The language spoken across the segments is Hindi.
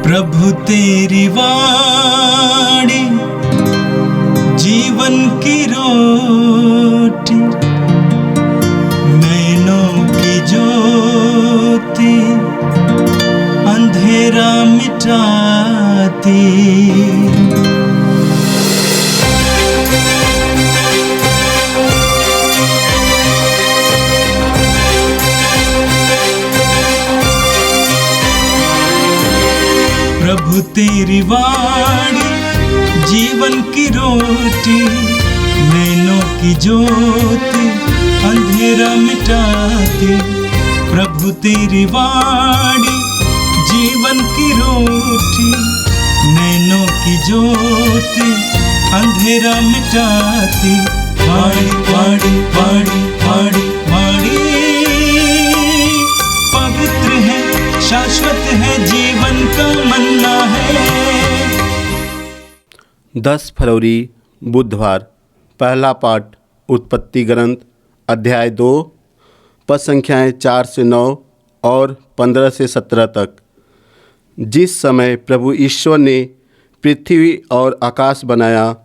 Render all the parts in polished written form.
प्रभु तेरी वाणी जीवन की रोटी, नैनों की ज्योति अंधेरा मिटाती। प्रभु तेरी वाणी जीवन की रोटी, नैनों की ज्योति अंधेरा मिटाती। प्रभु तेरी वाणी जीवन की रोटी, नैनों की ज्योति अंधेरा मिटाती। वाणी वाणी वाणी वाणी वाणी पवित्र है, शाश्वत है, जीवन का मन्ना है। 10 फरवरी बुधवार। पहला पाठ उत्पत्ति ग्रंथ अध्याय 2 पद संख्याएँ 4 से 9 और 15 से 17 तक। जिस समय प्रभु ईश्वर ने पृथ्वी और आकाश बनाया,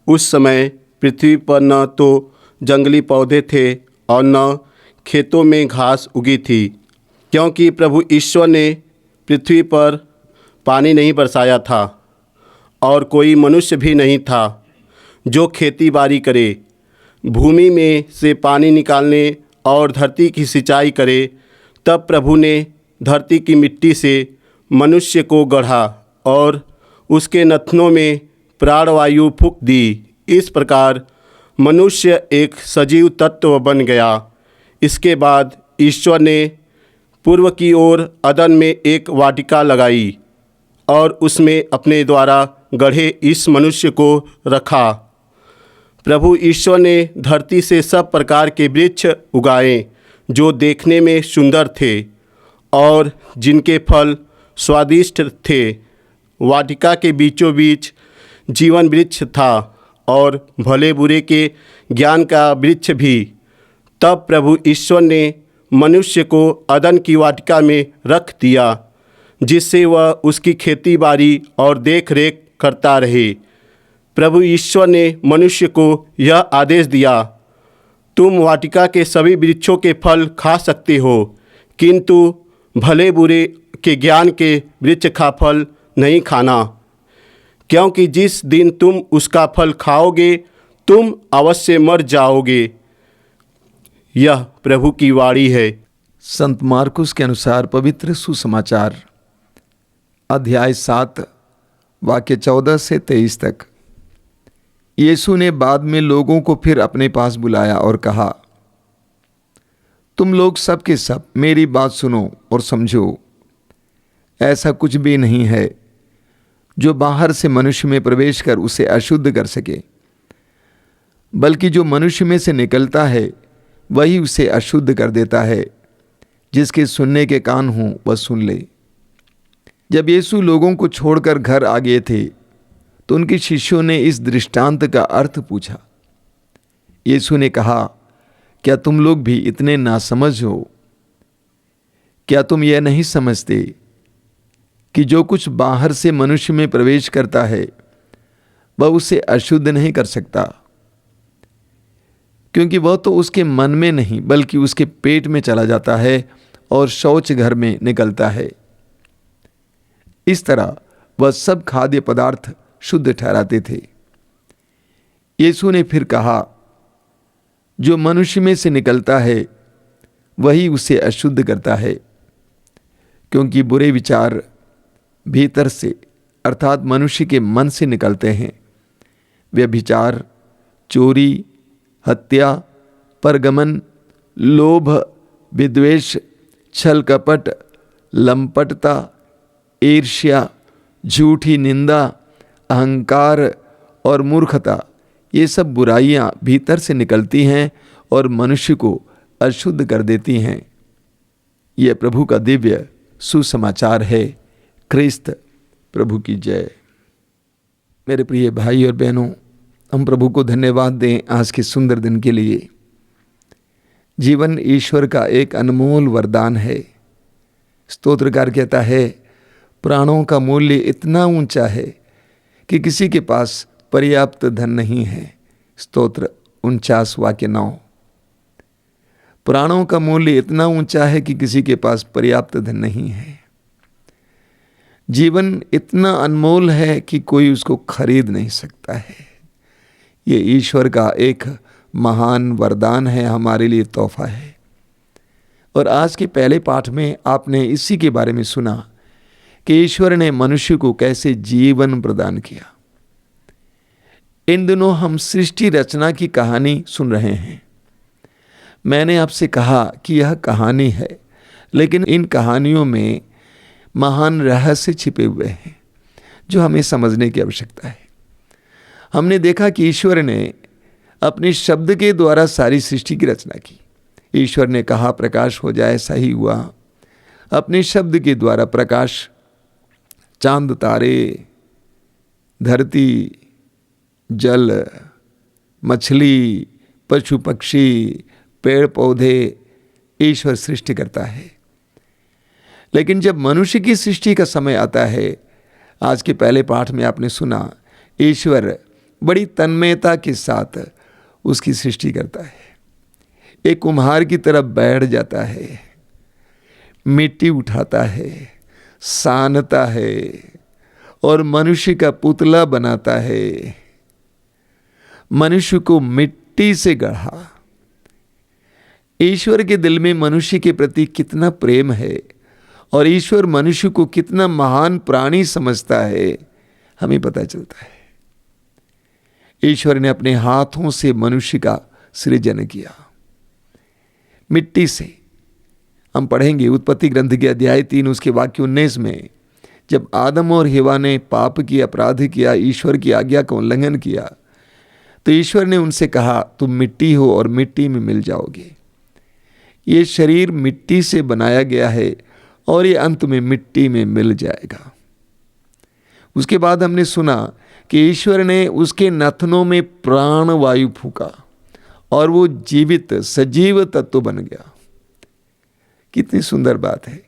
उस समय पृथ्वी पर न तो जंगली पौधे थे और न खेतों में घास उगी थी, क्योंकि प्रभु ईश्वर ने पृथ्वी पर पानी नहीं बरसाया था और कोई मनुष्य भी नहीं था जो खेती बाड़ी करे, भूमि में से पानी निकालने और धरती की सिंचाई करे। तब प्रभु ने धरती की मिट्टी से मनुष्य को गढ़ा और उसके नथनों में प्राणवायु फूंक दी। इस प्रकार मनुष्य एक सजीव तत्व बन गया। इसके बाद ईश्वर ने पूर्व की ओर अदन में एक वाटिका लगाई और उसमें अपने द्वारा गढ़े इस मनुष्य को रखा। प्रभु ईश्वर ने धरती से सब प्रकार के वृक्ष उगाए जो देखने में सुंदर थे और जिनके फल स्वादिष्ट थे। वाटिका के बीचों बीच जीवन वृक्ष था और भले बुरे के ज्ञान का वृक्ष भी। तब प्रभु ईश्वर ने मनुष्य को अदन की वाटिका में रख दिया, जिससे वह उसकी खेती बाड़ी और देख रेख करता रहे। प्रभु ईश्वर ने मनुष्य को यह आदेश दिया, तुम वाटिका के सभी वृक्षों के फल खा सकते हो, किंतु भले बुरे के ज्ञान के वृक्ष का फल नहीं खाना, क्योंकि जिस दिन तुम उसका फल खाओगे तुम अवश्य मर जाओगे। यह प्रभु की वाणी है। संत मार्कुस के अनुसार पवित्र सुसमाचार अध्याय 7 वाक्य 14 से 23 तक। यीशु ने बाद में लोगों को फिर अपने पास बुलाया और कहा, तुम लोग सब के सब मेरी बात सुनो और समझो। ऐसा कुछ भी नहीं है जो बाहर से मनुष्य में प्रवेश कर उसे अशुद्ध कर सके, बल्कि जो मनुष्य में से निकलता है वही उसे अशुद्ध कर देता है। जिसके सुनने के कान हों वह सुन ले। जब यीशु लोगों को छोड़कर घर आ गए थे तो उनके शिष्यों ने इस दृष्टांत का अर्थ पूछा। यीशु ने कहा, क्या तुम लोग भी इतने नासमझ हो? क्या तुम यह नहीं समझते कि जो कुछ बाहर से मनुष्य में प्रवेश करता है वह उसे अशुद्ध नहीं कर सकता, क्योंकि वह तो उसके मन में नहीं बल्कि उसके पेट में चला जाता है और शौच घर में निकलता है। इस तरह वह सब खाद्य पदार्थ शुद्ध ठहराते थे। यीशु ने फिर कहा, जो मनुष्य में से निकलता है वही उसे अशुद्ध करता है, क्योंकि बुरे विचार भीतर से अर्थात मनुष्य के मन से निकलते हैं। व्यभिचार, चोरी, हत्या, परगमन, लोभ, विद्वेष, छल कपट, लंपटता, ईर्ष्या, झूठी निंदा, अहंकार और मूर्खता, ये सब बुराइयां भीतर से निकलती हैं और मनुष्य को अशुद्ध कर देती हैं। यह प्रभु का दिव्य सुसमाचार है। क्रिस्त प्रभु की जय। मेरे प्रिय भाई और बहनों, हम प्रभु को धन्यवाद दें आज के सुंदर दिन के लिए। जीवन ईश्वर का एक अनमोल वरदान है। स्तोत्रकार कहता है, प्राणों का मूल्य इतना ऊंचा है कि किसी के पास पर्याप्त धन नहीं है। स्तोत्र 49 वाक्य 9। प्राणों का मूल्य इतना ऊंचा है कि किसी के पास पर्याप्त धन नहीं है। जीवन इतना अनमोल है कि कोई उसको खरीद नहीं सकता है। ये ईश्वर का एक महान वरदान है, हमारे लिए तोहफा है। और आज के पहले पाठ में आपने इसी के बारे में सुना कि ईश्वर ने मनुष्य को कैसे जीवन प्रदान किया। इन दिनों हम सृष्टि रचना की कहानी सुन रहे हैं। मैंने आपसे कहा कि यह कहानी है, लेकिन इन कहानियों में महान रहस्य छिपे हुए हैं जो हमें समझने की आवश्यकता है। हमने देखा कि ईश्वर ने अपने शब्द के द्वारा सारी सृष्टि की रचना की। ईश्वर ने कहा प्रकाश हो जाए, ऐसा ही हुआ। अपने शब्द के द्वारा प्रकाश, चांद तारे, धरती, जल, मछली, पशु पक्षी, पेड़ पौधे ईश्वर सृष्टि करता है। लेकिन जब मनुष्य की सृष्टि का समय आता है, आज के पहले पाठ में आपने सुना, ईश्वर बड़ी तन्मयता के साथ उसकी सृष्टि करता है। एक कुम्हार की तरफ बैठ जाता है, मिट्टी उठाता है, सानता है और मनुष्य का पुतला बनाता है। मनुष्य को मिट्टी से गढ़ा। ईश्वर के दिल में मनुष्य के प्रति कितना प्रेम है और ईश्वर मनुष्य को कितना महान प्राणी समझता है, हमें पता चलता है। ईश्वर ने अपने हाथों से मनुष्य का सृजन किया, मिट्टी से। हम पढ़ेंगे उत्पत्ति ग्रंथ के अध्याय 3 उसके वाक्य 19 में, जब आदम और हव्वा ने पाप किया, अपराध किया, ईश्वर की आज्ञा का उल्लंघन किया, तो ईश्वर ने उनसे कहा तुम मिट्टी हो और मिट्टी में मिल जाओगे। ये शरीर मिट्टी से बनाया गया है और ये अंत में मिट्टी में मिल जाएगा। उसके बाद हमने सुना कि ईश्वर ने उसके नथनों में प्राण वायु फूका और वो जीवित सजीव तत्व बन गया। कितनी सुंदर बात है।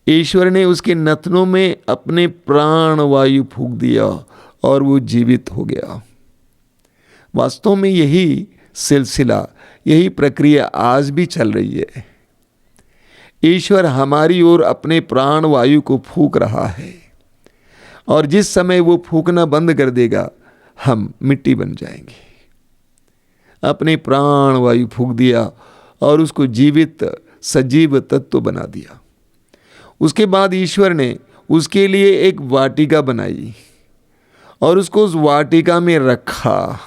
ईश्वर ने उसके नथनों में अपने प्राण वायु फूक दिया और वो जीवित हो गया। वास्तव में यही सिलसिला, यही प्रक्रिया आज भी चल रही है। ईश्वर हमारी ओर अपने प्राण वायु को फूक रहा है और जिस समय वो फूकना बंद कर देगा, हम मिट्टी बन जाएंगे। अपने प्राण वायु फूक दिया और उसको जीवित सजीव तत्व बना दिया। उसके बाद ईश्वर ने उसके लिए एक वाटिका बनाई और उसको उस वाटिका में रखा।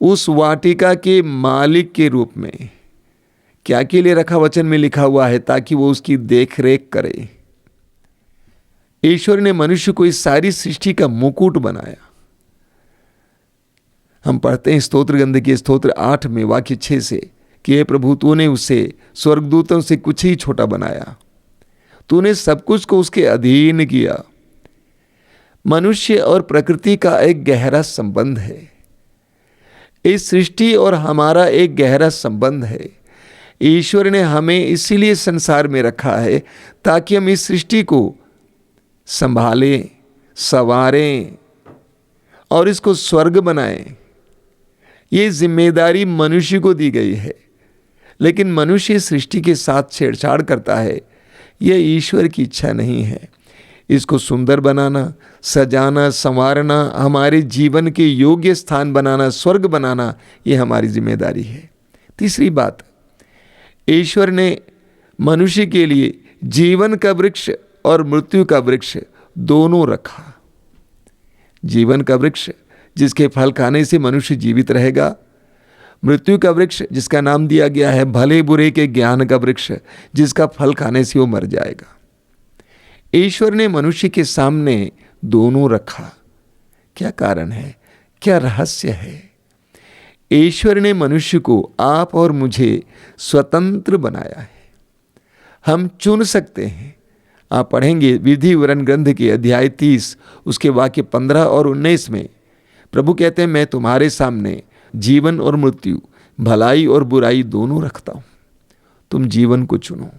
उस वाटिका के मालिक के रूप में। क्या के लिए रखा? वचन में लिखा हुआ है ताकि वो उसकी देख रेख करे। ईश्वर ने मनुष्य को इस सारी सृष्टि का मुकुट बनाया। हम पढ़ते हैं स्तोत्र ग्रंथ के स्तोत्र 8 में वाक्य 6 से कि हे प्रभु, तूने उसे स्वर्गदूतों से कुछ ही छोटा बनाया, तूने सब कुछ को उसके अधीन किया। मनुष्य और प्रकृति का एक गहरा संबंध है। इस सृष्टि और हमारा एक गहरा संबंध है। ईश्वर ने हमें इसीलिए संसार में रखा है ताकि हम इस सृष्टि को संभालें, संवारें और इसको स्वर्ग बनाएं। ये जिम्मेदारी मनुष्य को दी गई है, लेकिन मनुष्य सृष्टि के साथ छेड़छाड़ करता है। यह ईश्वर की इच्छा नहीं है। इसको सुंदर बनाना, सजाना, संवारना, हमारे जीवन के योग्य स्थान बनाना, स्वर्ग बनाना, ये हमारी जिम्मेदारी है। तीसरी बात, ईश्वर ने मनुष्य के लिए जीवन का वृक्ष और मृत्यु का वृक्ष दोनों रखा। जीवन का वृक्ष जिसके फल खाने से मनुष्य जीवित रहेगा, मृत्यु का वृक्ष जिसका नाम दिया गया है भले बुरे के ज्ञान का वृक्ष, जिसका फल खाने से वो मर जाएगा। ईश्वर ने मनुष्य के सामने दोनों रखा। क्या कारण है? क्या रहस्य है? ईश्वर ने मनुष्य को, आप और मुझे स्वतंत्र बनाया है। हम चुन सकते हैं। आप पढ़ेंगे विधि विवरण ग्रंथ के अध्याय 30 उसके वाक्य 15 और 19 में प्रभु कहते हैं, मैं तुम्हारे सामने जीवन और मृत्यु, भलाई और बुराई दोनों रखता हूं, तुम जीवन को चुनो।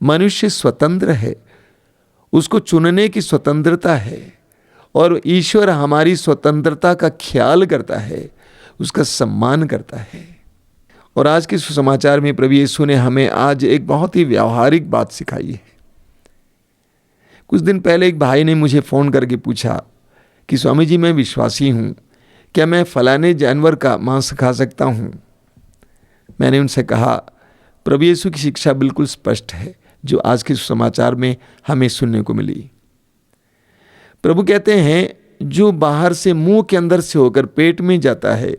मनुष्य स्वतंत्र है उसको चुनने की स्वतंत्रता है और ईश्वर हमारी स्वतंत्रता का ख्याल करता है, उसका सम्मान करता है। और आज के सुसमाचार में प्रभु यीशु ने हमें आज एक बहुत ही व्यावहारिक बात सिखाई है। कुछ दिन पहले एक भाई ने मुझे फ़ोन करके पूछा कि स्वामी जी, मैं विश्वासी हूँ, क्या मैं फलाने जानवर का मांस खा सकता हूँ? मैंने उनसे कहा, प्रभु यीशु की शिक्षा बिल्कुल स्पष्ट है जो आज के सुसमाचार में हमें सुनने को मिली। प्रभु कहते हैं, जो बाहर से मुंह के अंदर से होकर पेट में जाता है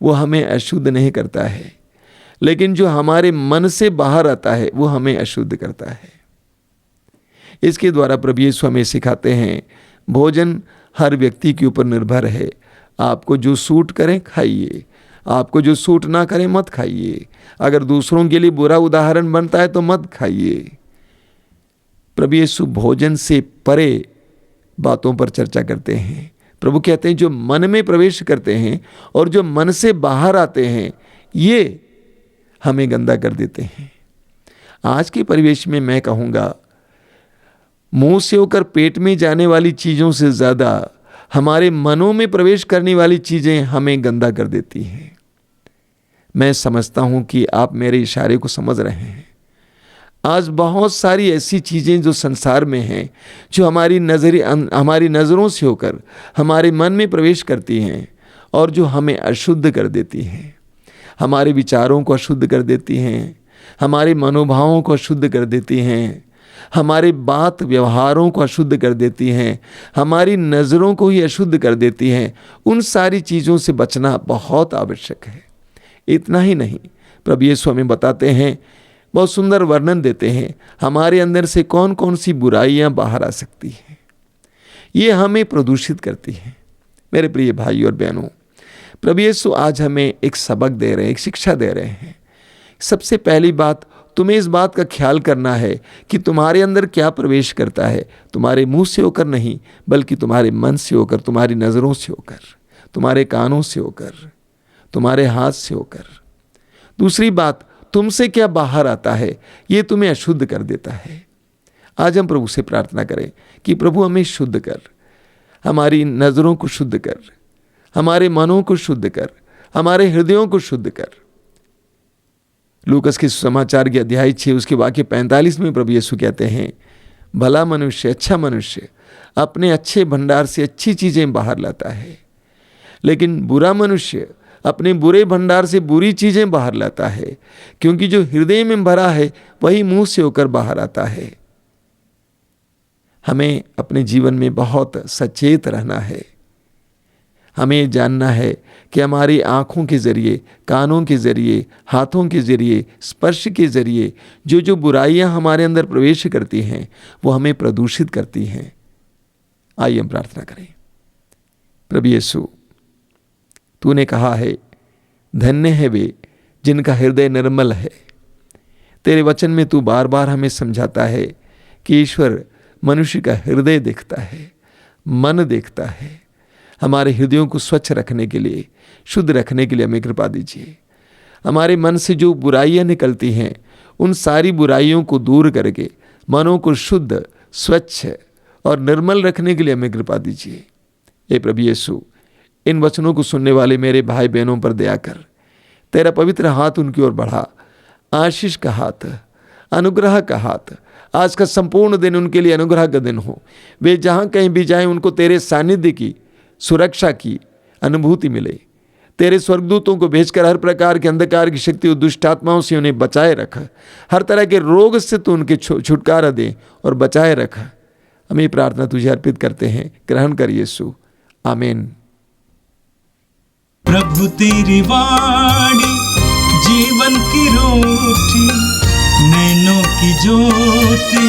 वो हमें अशुद्ध नहीं करता है, लेकिन जो हमारे मन से बाहर आता है वो हमें अशुद्ध करता है। इसके द्वारा प्रभु यीशु हमें सिखाते हैं, भोजन हर व्यक्ति के ऊपर निर्भर है। आपको जो सूट करे खाइए, आपको जो सूट ना करे मत खाइए। अगर दूसरों के लिए बुरा उदाहरण बनता है तो मत खाइए। प्रभु यीशु भोजन से परे बातों पर चर्चा करते हैं। प्रभु कहते हैं, जो मन में प्रवेश करते हैं और जो मन से बाहर आते हैं ये हमें गंदा कर देते हैं। आज के परिवेश में मैं कहूँगा, मुंह से होकर पेट में जाने वाली चीज़ों से ज़्यादा हमारे मनों में प्रवेश करने वाली चीज़ें हमें गंदा कर देती हैं। मैं समझता हूँ कि आप मेरे इशारे को समझ रहे हैं। आज बहुत सारी ऐसी चीज़ें जो संसार में हैं, जो हमारी नज़रों से होकर हमारे मन में प्रवेश करती हैं और जो हमें अशुद्ध कर देती हैं, हमारे विचारों को अशुद्ध कर देती हैं, हमारे मनोभावों को अशुद्ध कर देती हैं, हमारे बात व्यवहारों को अशुद्ध कर देती हैं, हमारी नज़रों को ही अशुद्ध कर देती हैं। उन सारी चीज़ों से बचना बहुत आवश्यक है। इतना ही नहीं, प्रभु यीशु हमें बताते हैं, बहुत सुंदर वर्णन देते हैं, हमारे अंदर से कौन कौन सी बुराइयां बाहर आ सकती हैं, ये हमें प्रदूषित करती हैं। मेरे प्रिय भाई और बहनों, प्रभु यीशु आज हमें एक सबक दे रहे हैं, एक शिक्षा दे रहे हैं। सबसे पहली बात, तुम्हें इस बात का ख्याल करना है कि तुम्हारे अंदर क्या प्रवेश करता है। तुम्हारे मुंह से होकर नहीं, बल्कि तुम्हारे मन से होकर, तुम्हारी नज़रों से होकर, तुम्हारे कानों से होकर, तुम्हारे हाथ से होकर। दूसरी बात, तुमसे क्या बाहर आता है ये तुम्हें अशुद्ध कर देता है। आज हम प्रभु से प्रार्थना करें कि प्रभु हमें शुद्ध कर, हमारी नज़रों को शुद्ध कर, हमारे मनों को शुद्ध कर, हमारे हृदयों को शुद्ध कर। लूकस के सुसमाचार के अध्याय 6 उसके वाक्य 45 में प्रभु यीशु कहते हैं, भला मनुष्य, अच्छा मनुष्य अपने अच्छे भंडार से अच्छी चीज़ें बाहर लाता है, लेकिन बुरा मनुष्य अपने बुरे भंडार से बुरी चीज़ें बाहर लाता है, क्योंकि जो हृदय में भरा है वही मुंह से होकर बाहर आता है। हमें अपने जीवन में बहुत सचेत रहना है। हमें जानना है कि हमारी आँखों के ज़रिए, कानों के ज़रिए, हाथों के ज़रिए, स्पर्श के ज़रिए जो जो बुराइयां हमारे अंदर प्रवेश करती हैं वो हमें प्रदूषित करती हैं। आइए हम प्रार्थना करें। प्रभु यीशु, तूने कहा है, धन्य है वे जिनका हृदय निर्मल है। तेरे वचन में तू बार बार हमें समझाता है कि ईश्वर मनुष्य का हृदय देखता है, मन देखता है। हमारे हृदयों को स्वच्छ रखने के लिए, शुद्ध रखने के लिए हमें कृपा दीजिए। हमारे मन से जो बुराइयां निकलती हैं उन सारी बुराइयों को दूर करके मनों को शुद्ध, स्वच्छ और निर्मल रखने के लिए हमें कृपा दीजिए। हे प्रभु यीशु, इन वचनों को सुनने वाले मेरे भाई बहनों पर दया कर। तेरा पवित्र हाथ उनकी ओर बढ़ा, आशीष का हाथ, अनुग्रह का हाथ। आज का संपूर्ण दिन उनके लिए अनुग्रह का दिन हो। वे जहाँ कहीं भी जाएं उनको तेरे सानिध्य की, सुरक्षा की अनुभूति मिले। तेरे स्वर्गदूतों को भेजकर हर प्रकार के अंधकार की शक्ति और दुष्ट आत्माओं से उन्हें बचाए रख। हर तरह के रोग से तो उनके छुटकारा दे और बचाए रख। हम ये प्रार्थना तुझे अर्पित करते हैं, ग्रहण कर यीशु, आमीन। प्रभु तेरी वाणी जीवन की रोटी, नैनों की ज्योति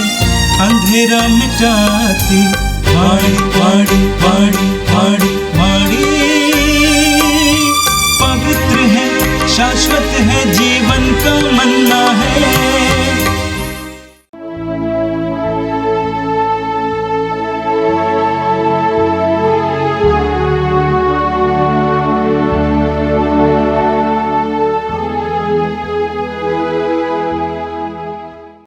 अंधेरा मिटाती। वाणी वाणी वाणी वाणी वाणी पवित्र है, शाश्वत है जीवन का मन्ना।